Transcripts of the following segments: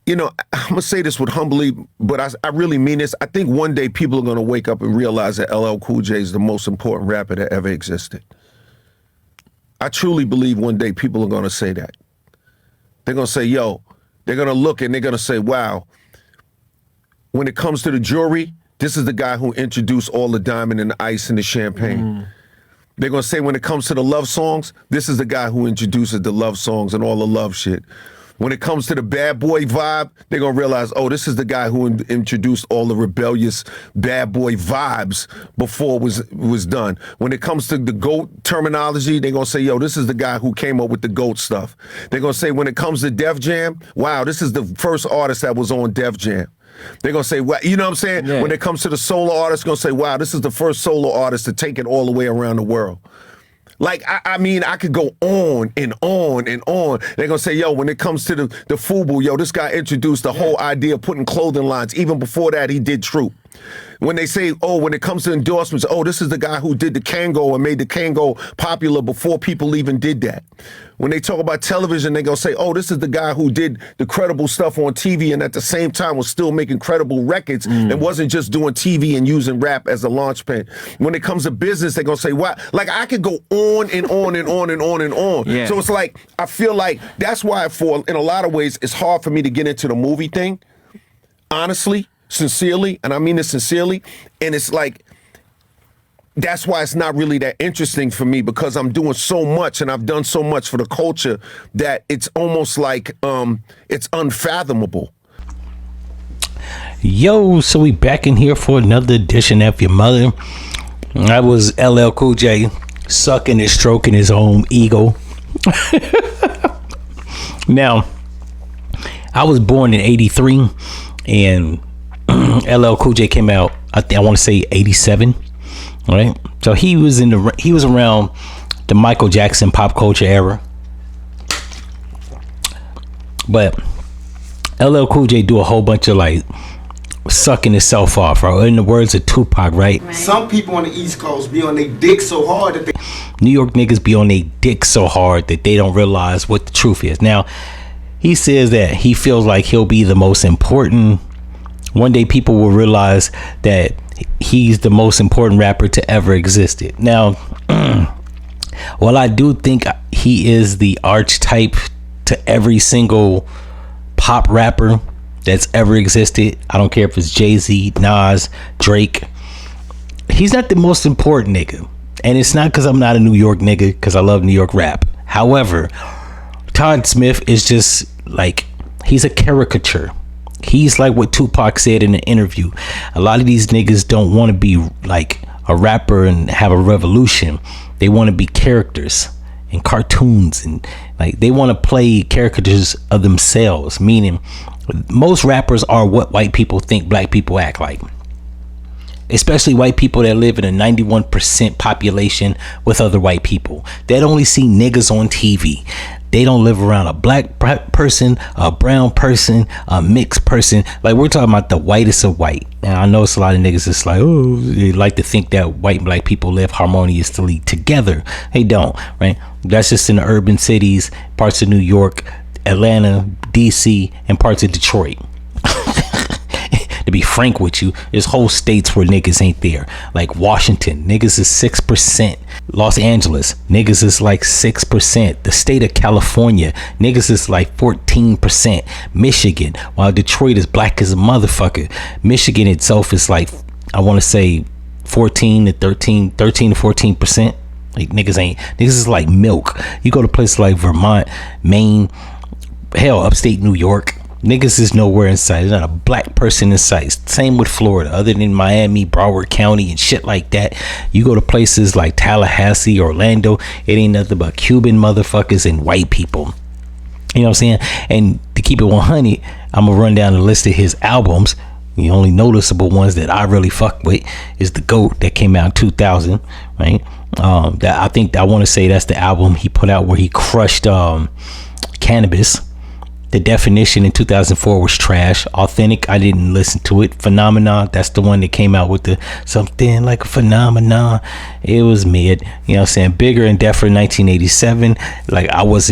you know, I'm gonna say this with humbly, but I really mean this. I think one day people are gonna wake up and realize that LL Cool J is the most important rapper that ever existed. I truly believe one day people are gonna say that. They're gonna say, yo, they're gonna look and they're gonna say, wow, when it comes to the jewelry, this is the guy who introduced all the diamond and the ice and the champagne. They're gonna say when it comes to the love songs, this is the guy who introduces the love songs and all the love shit. When it comes to the bad boy vibe, they're going to realize, oh, this is the guy who introduced all the rebellious bad boy vibes before it was done. When it comes to the GOAT terminology, they're going to say, yo, this is the guy who came up with the GOAT stuff. They're going to say, when it comes to Def Jam, wow, this is the first artist that was on Def Jam. They're going to say, well, you know what I'm saying? Yeah. When it comes to the solo artist, they're going to say, wow, this is the first solo artist to take it all the way around the world. Like, I mean, I could go on and on and on. They're going to say, yo, when it comes to the FUBU, yo, this guy introduced the whole idea of putting clothing lines. Even before that, he did Troop. When they say, oh, when it comes to endorsements, oh, this is the guy who did the Kango and made the Kango popular before people even did that. When they talk about television, they're going to say, oh, this is the guy who did the credible stuff on TV and at the same time was still making credible records and wasn't just doing TV and using rap as a launch pad. When it comes to business, they're going to say, wow, like I could go on and on and on and on and on. Yeah. So it's like, I feel like that's why in a lot of ways, it's hard for me to get into the movie thing, honestly. Sincerely, and I mean this sincerely, and it's like, that's why it's not really that interesting for me, because I'm doing so much and I've done so much for the culture that it's almost like it's unfathomable. Yo, so we back in here for another edition of F-ya-Motha. I was LL Cool J sucking and stroking his own ego. Now, I was born in 83 and LL Cool J came out, I want to say 87, right? So he was around the Michael Jackson pop culture era. But LL Cool J do a whole bunch of like sucking himself off, right? In the words of Tupac, right? Some people on the East Coast be on their dick so hard that New York niggas be on their dick so hard that they don't realize what the truth is. Now, he says that he feels like he'll be the most important. One day people will realize that he's the most important rapper to ever existed. Now, while I do think he is the archetype to every single pop rapper that's ever existed, I don't care if it's Jay-Z, Nas, Drake, he's not the most important nigga. And it's not because I'm not a New York nigga, because I love New York rap. However, Todd Smith is just like, he's a caricature. He's like what Tupac said in an interview. A lot of these niggas don't want to be like a rapper and have a revolution. They want to be characters and cartoons, and like they want to play caricatures of themselves, meaning most rappers are what white people think black people act like. Especially white people that live in a 91% population with other white people that only see niggas on TV. They don't live around a black person, a brown person, a mixed person. Like, we're talking about the whitest of white. Now, I know it's a lot of niggas that's like, oh, they like to think that white and black people live harmoniously together. They don't, right? That's just in the urban cities, parts of New York, Atlanta, DC, and parts of Detroit. To be frank with you, there's whole states where niggas ain't there. Like Washington, niggas is 6%. Los Angeles, niggas is like 6%. The state of California, niggas is like 14%. Michigan, while Detroit is black as a motherfucker, Michigan itself is like, I want to say 13 to 14%. Like niggas is like milk. You go to places like Vermont, Maine, hell, upstate New York, niggas is nowhere in sight. There's not a black person in sight. Same with Florida, other than Miami, Broward County, and shit like that. You go to places like Tallahassee, Orlando, it ain't nothing but Cuban motherfuckers and white people. You know what I'm saying? And to keep it 100, I'm gonna run down the list of his albums. The only noticeable ones that I really fuck with is The GOAT that came out in 2000, right? That I want to say that's the album he put out where he crushed Cannabis. The Definition in 2004 was trash. Authentic, I didn't listen to it. Phenomenon, that's the one that came out with the something like a phenomenon. It was mid. You know what I'm saying? Bigger and Deffer in 1987. Like I was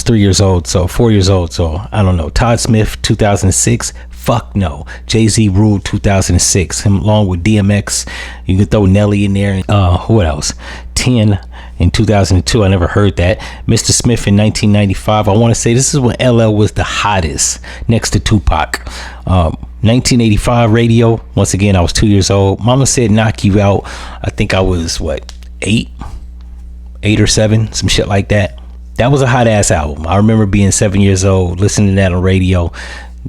3 years old, so 4 years old, so I don't know. Todd Smith 2006. Fuck no. Jay-Z Ruled 2006. Him along with DMX. You could throw Nelly in there. What else? 10 in 2002. I never heard that. Mr. Smith in 1995. I want to say this is when LL was the hottest next to Tupac. 1985 Radio. Once again, I was 2 years old. Mama Said Knock You Out. I think I was eight or seven, some shit like that. That was a hot ass album. I remember being 7 years old, listening to that on radio.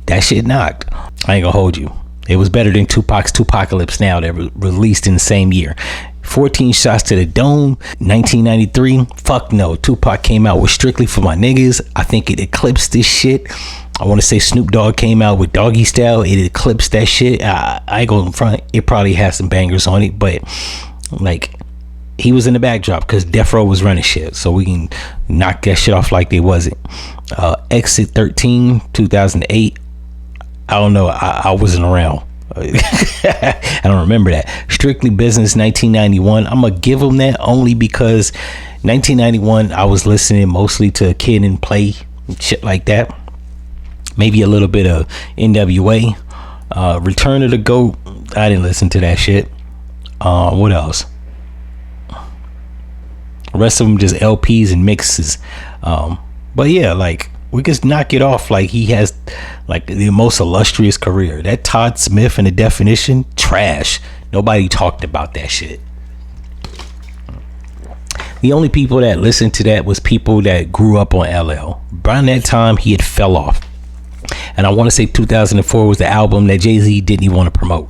That shit knocked. I ain't gonna hold you. It was better than Tupac's Tupacalypse Now that released in the same year. 14 Shots to the Dome, 1993. Fuck no. Tupac came out with Strictly for My Niggas. I think it eclipsed this shit. I want to say Snoop Dogg came out with Doggy Style. It eclipsed that shit. I ain't going in front. It probably has some bangers on it, but like he was in the backdrop because Death Row was running shit, so we can knock that shit off like they wasn't. Exit 13, 2008. I don't know. I wasn't around. I don't remember that. Strictly Business 1991. I'm gonna give them that only because 1991 I was listening mostly to Kid and Play and shit like that. Maybe a little bit of NWA. Return of the GOAT. I didn't listen to that shit. What else? The rest of them just LPs and mixes. But yeah, like we just knock it off like he has like the most illustrious career. That Todd Smith and The Definition, trash. Nobody talked about that shit. The only people that listened to that was people that grew up on LL. Around that time, he had fell off. And I want to say 2004 was the album that Jay-Z didn't even want to promote.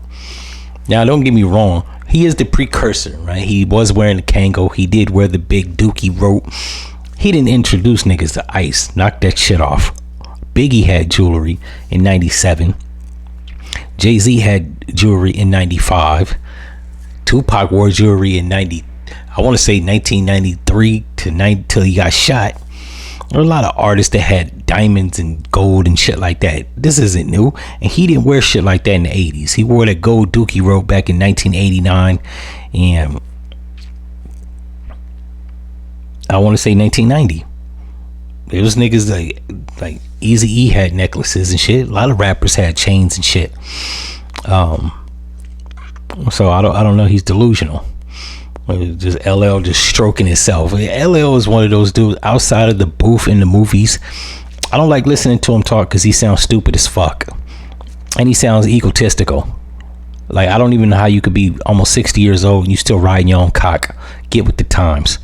Now, don't get me wrong. He is the precursor, right? He was wearing the Kango. He did wear the big Dookie rope. He didn't introduce niggas to Ice. Knock that shit off. Biggie had jewelry in 97. Jay-Z had jewelry in 95. Tupac wore jewelry in 90. I want to say 1993 till he got shot. There were a lot of artists that had diamonds and gold and shit like that. This isn't new. And he didn't wear shit like that in the 80s. He wore that gold Dookie rope back in 1989. And I want to say 1990. There was niggas like Eazy-E had necklaces and shit. A lot of rappers had chains and shit. So I don't know. He's delusional. Just LL just stroking himself. LL is one of those dudes outside of the booth in the movies. I don't like listening to him talk because he sounds stupid as fuck, and he sounds egotistical. Like I don't even know how you could be almost 60 years old and you still riding your own cock. Get with the times.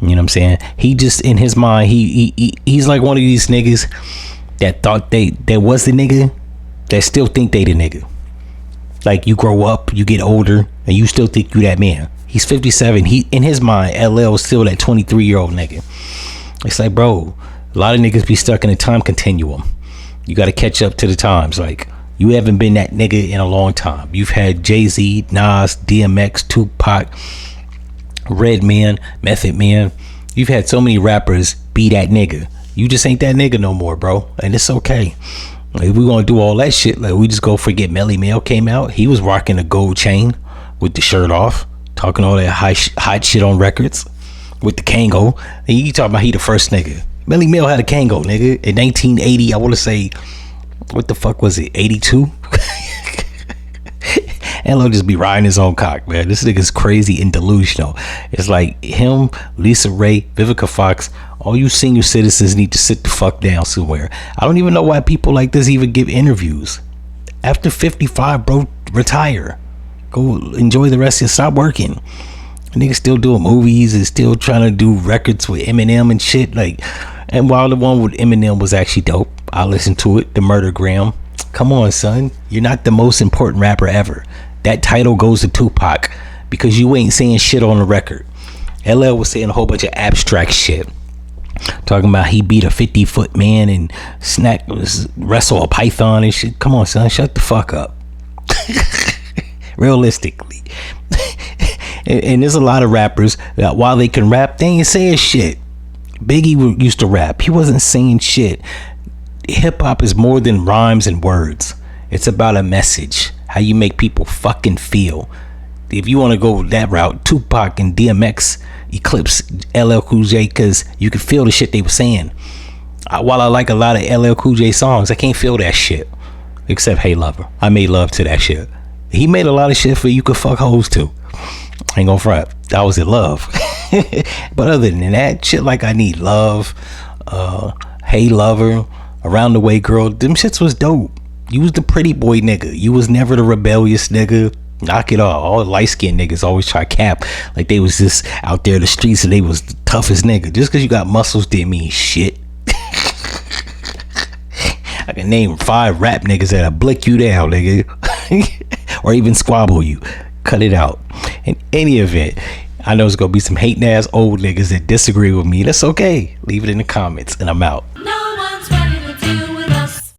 You know what I'm saying? He just in his mind, he's like one of these niggas that thought they was the nigga that still think they the nigga. Like you grow up, you get older, and you still think you that man. He's 57. He in his mind, LL is still that 23-year-old nigga. It's like, bro, a lot of niggas be stuck in a time continuum. You got to catch up to the times. Like you haven't been that nigga in a long time. You've had Jay-Z, Nas, DMX, Tupac, Redman, Method Man. You've had so many rappers be that nigga. You just ain't that nigga no more, bro. And it's okay. Like, if we gonna do all that shit, like we just go forget Melly Mel came out. He was rocking a gold chain with the shirt off, talking all that hot shit on records with the Kango. And you talking about he the first nigga. Melly Mel had a Kango, nigga, in 1980. I want to say, what the fuck was it? 82. And he'll just be riding his own cock, man. This nigga's crazy and delusional. It's like him, Lisa Ray, Vivica Fox. All you senior citizens need to sit the fuck down somewhere. I don't even know why people like this even give interviews. After 55, bro, retire. Go enjoy the rest of it. Stop working. Niggas still doing movies and still trying to do records with Eminem and shit. Like, and while the one with Eminem was actually dope, I listened to it. The Murdergram. Come on, son. You're not the most important rapper ever. That title goes to Tupac because you ain't saying shit on the record. LL was saying a whole bunch of abstract shit. Talking about he beat a 50-foot man and wrestle a python and shit. Come on, son. Shut the fuck up. Realistically. And there's a lot of rappers that while they can rap, they ain't saying shit. Biggie used to rap. He wasn't saying shit. hip hop is more than rhymes and words. It's about a message, how you make people fucking feel. If you want to go that route, Tupac and DMX eclipse LL Cool J because you can feel the shit they were saying. While I like a lot of LL Cool J songs, I can't feel that shit. Except Hey Lover. I made love to that shit. He made a lot of shit for you could fuck hoes to. Ain't gonna front. That was in love. But other than that, shit like I Need Love, Hey Lover, Around the Way Girl, them shits was dope. You was the pretty boy nigga. You was never the rebellious nigga. Knock it off. All the light-skinned niggas always try cap like they was just out there in the streets and they was the toughest nigga. Just because you got muscles didn't mean shit. I can name 5 rap niggas that'll blick you down, nigga. Or even squabble you. Cut it out. In any event, I know it's gonna be some hating ass old niggas that disagree with me. That's okay. Leave it in the comments and I'm out. No.